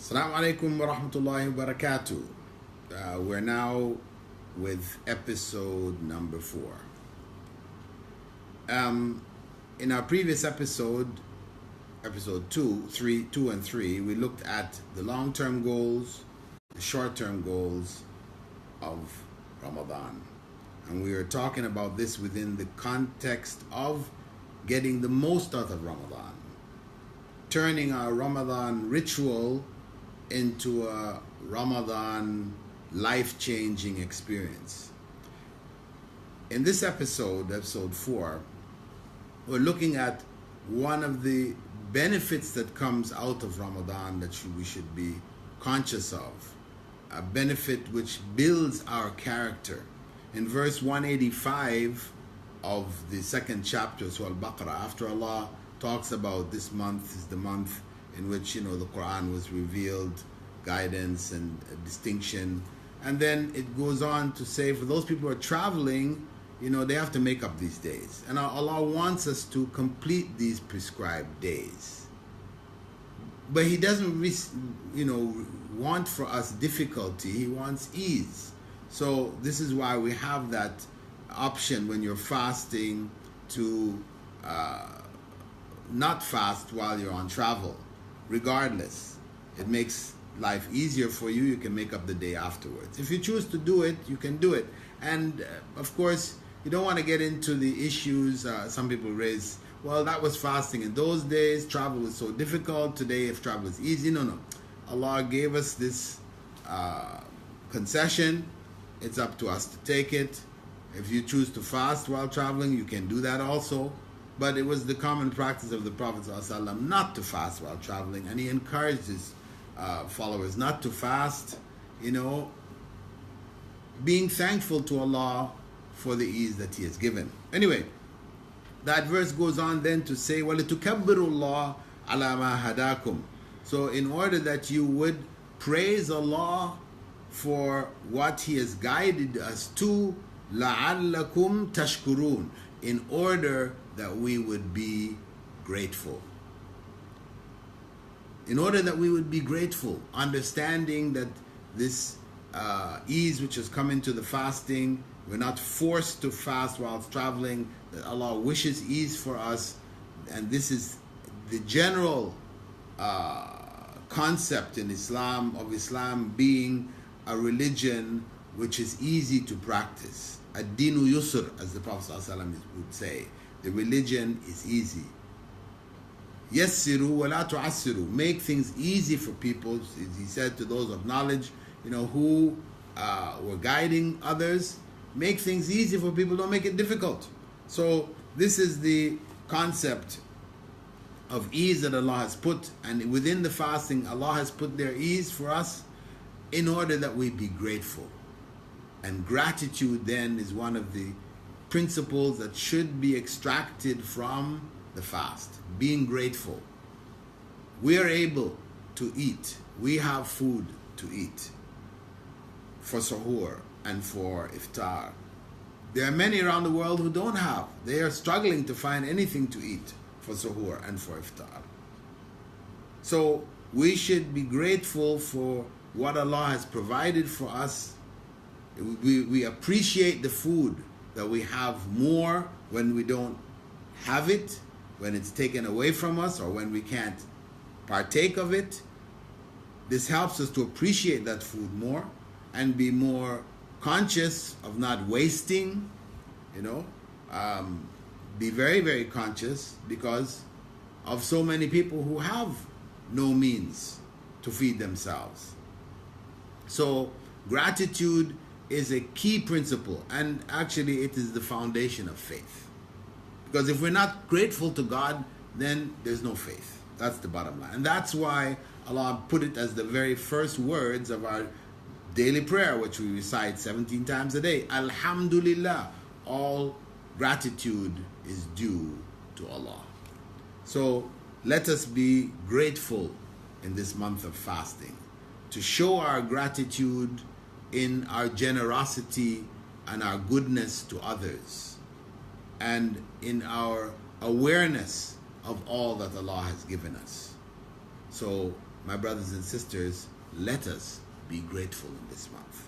Assalamu alaikum wa rahmatullahi wa barakatuh. We're now with episode number 4. In our previous episode 2 and 3, we looked at the long-term goals, the short-term goals of Ramadan. And we were talking about this within the context of getting the most out of Ramadan, turning our Ramadan ritual into a Ramadan life-changing experience. In this episode 4, we're looking at one of the benefits that comes out of Ramadan that we should be conscious of, a benefit which builds our character. In verse 185 of the second chapter of Surah Al-Baqarah, after Allah talks about this month is the month in which, the Quran was revealed, guidance and distinction. And then it goes on to say, for those people who are traveling, they have to make up these days. And Allah wants us to complete these prescribed days. But He doesn't, want for us difficulty. He wants ease. So this is why we have that option when you're fasting to not fast while you're on travel. Regardless, it makes life easier for you. You can make up the day afterwards. If you choose to do it, you can do it. And of course, you don't want to get into the issues some people raise. Well, that was fasting in those days. Travel was so difficult. Today, if travel is easy, no. Allah gave us this concession. It's up to us to take it. If you choose to fast while traveling, you can do that also. But it was the common practice of the Prophet ﷺ not to fast while traveling, and he encouraged his followers not to fast, being thankful to Allah for the ease that He has given. Anyway, that verse goes on then to say, وَلِتُكَبِّرُوا اللَّهَ عَلَى مَا هَدَاكُمْ. So in order that you would praise Allah for what He has guided us to, لَعَلَّكُمْ تَشْكُرُونَ, in order that we would be grateful. In order that we would be grateful, understanding that this ease which has come into the fasting, we're not forced to fast while traveling, that Allah wishes ease for us, and this is the general concept in Islam, of Islam being a religion which is easy to practice. Ad-dinu yusr, as the Prophet ﷺ would say. The religion is easy. Yassiru wa la tu'assiru. Make things easy for people. He said to those of knowledge, who were guiding others, make things easy for people, don't make it difficult. So this is the concept of ease that Allah has put, and within the fasting, Allah has put their ease for us in order that we be grateful. And gratitude then is one of the principles that should be extracted from the fast. Being grateful. We are able to eat. We have food to eat for suhoor and for iftar. There are many around the world who don't have. They are struggling to find anything to eat for suhoor and for iftar. So we should be grateful for what Allah has provided for us. We appreciate the food that we have more when we don't have it, when it's taken away from us, or when we can't partake of it. This helps us to appreciate that food more and be more conscious of not wasting, be very, very conscious because of so many people who have no means to feed themselves. So gratitude is a key principle, and actually it is the foundation of faith. Because if we're not grateful to God, then there's no faith. That's the bottom line. And that's why Allah put it as the very first words of our daily prayer, which we recite 17 times a day. Alhamdulillah. All gratitude is due to Allah. So let us be grateful in this month of fasting, to show our gratitude in our generosity and our goodness to others, and in our awareness of all that Allah has given us. So My brothers and sisters, let us be grateful in this month.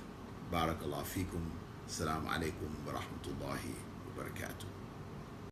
Barakallahu fikum. Assalamu alaikum wa rahmatullahi wa barakatuh.